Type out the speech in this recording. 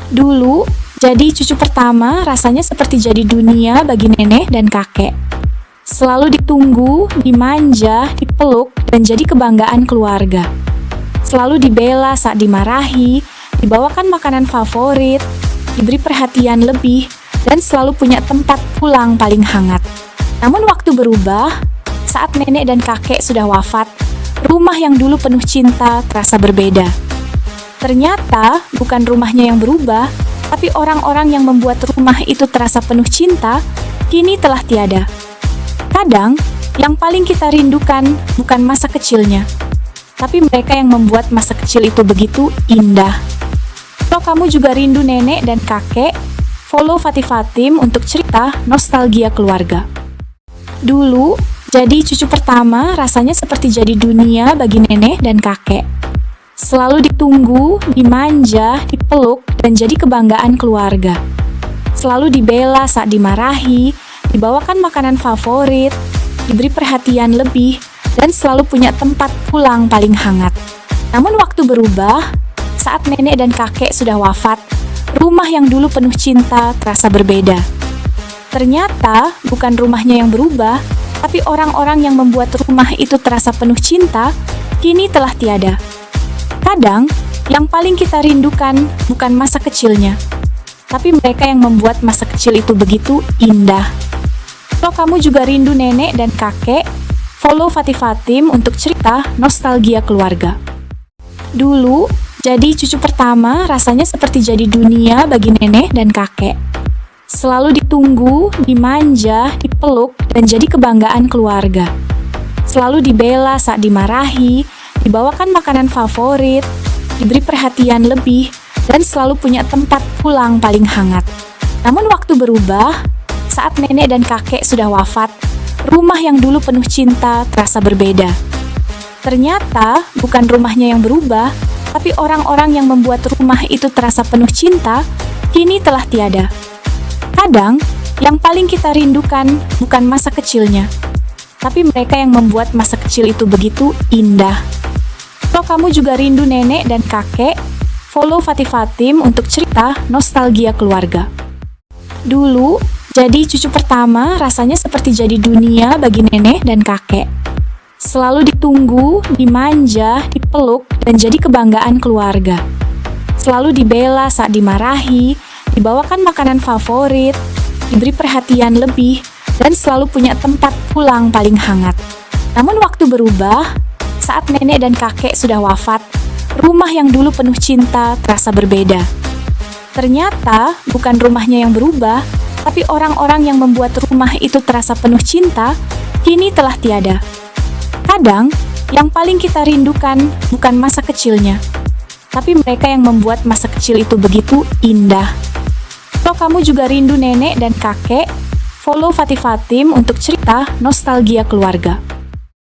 Dulu, jadi cucu pertama rasanya seperti jadi dunia bagi nenek dan kakek. Selalu ditunggu, dimanja, dipeluk, dan jadi kebanggaan keluarga. Selalu dibela saat dimarahi, dibawakan makanan favorit, diberi perhatian lebih, dan selalu punya tempat pulang paling hangat. Namun waktu berubah, saat nenek dan kakek sudah wafat, rumah yang dulu penuh cinta terasa berbeda. Ternyata bukan rumahnya yang berubah, tapi orang-orang yang membuat rumah itu terasa penuh cinta, kini telah tiada. Kadang, yang paling kita rindukan bukan masa kecilnya, tapi mereka yang membuat masa kecil itu begitu indah. Kalau kamu juga rindu nenek dan kakek, follow Fatih Fatim untuk cerita nostalgia keluarga. Dulu, jadi cucu pertama rasanya seperti jadi dunia bagi nenek dan kakek. Selalu ditunggu, dimanja, dipeluk, dan jadi kebanggaan keluarga. Selalu dibela saat dimarahi, dibawakan makanan favorit, diberi perhatian lebih, dan selalu punya tempat pulang paling hangat. Namun waktu berubah, saat nenek dan kakek sudah wafat, rumah yang dulu penuh cinta terasa berbeda. Ternyata bukan rumahnya yang berubah, tapi orang-orang yang membuat rumah itu terasa penuh cinta, kini telah tiada. Kadang, yang paling kita rindukan bukan masa kecilnya, tapi mereka yang membuat masa kecil itu begitu indah. Kalau kamu juga rindu nenek dan kakek, follow Fatih Fatim untuk cerita nostalgia keluarga. Dulu, jadi cucu pertama rasanya seperti jadi dunia bagi nenek dan kakek. Selalu ditunggu, dimanja, dipeluk, dan jadi kebanggaan keluarga. Selalu dibela saat dimarahi, dibawakan makanan favorit, diberi perhatian lebih, dan selalu punya tempat pulang paling hangat. Namun waktu berubah, saat nenek dan kakek sudah wafat, rumah yang dulu penuh cinta terasa berbeda. Ternyata bukan rumahnya yang berubah, tapi orang-orang yang membuat rumah itu terasa penuh cinta, kini telah tiada. Kadang, yang paling kita rindukan bukan masa kecilnya, tapi mereka yang membuat masa kecil itu begitu indah. Kalau kamu juga rindu nenek dan kakek, follow Fatih Fatim untuk cerita nostalgia keluarga. Dulu, jadi cucu pertama rasanya seperti jadi dunia bagi nenek dan kakek. Selalu ditunggu, dimanja, dipeluk, dan jadi kebanggaan keluarga. Selalu dibela saat dimarahi, dibawakan makanan favorit, diberi perhatian lebih, dan selalu punya tempat pulang paling hangat. Namun waktu berubah, saat nenek dan kakek sudah wafat, rumah yang dulu penuh cinta terasa berbeda. Ternyata bukan rumahnya yang berubah, tapi orang-orang yang membuat rumah itu terasa penuh cinta, kini telah tiada. Kadang, yang paling kita rindukan bukan masa kecilnya, tapi mereka yang membuat masa kecil itu begitu indah. Kalau kamu juga rindu nenek dan kakek, follow Fatih Fatim untuk cerita nostalgia keluarga.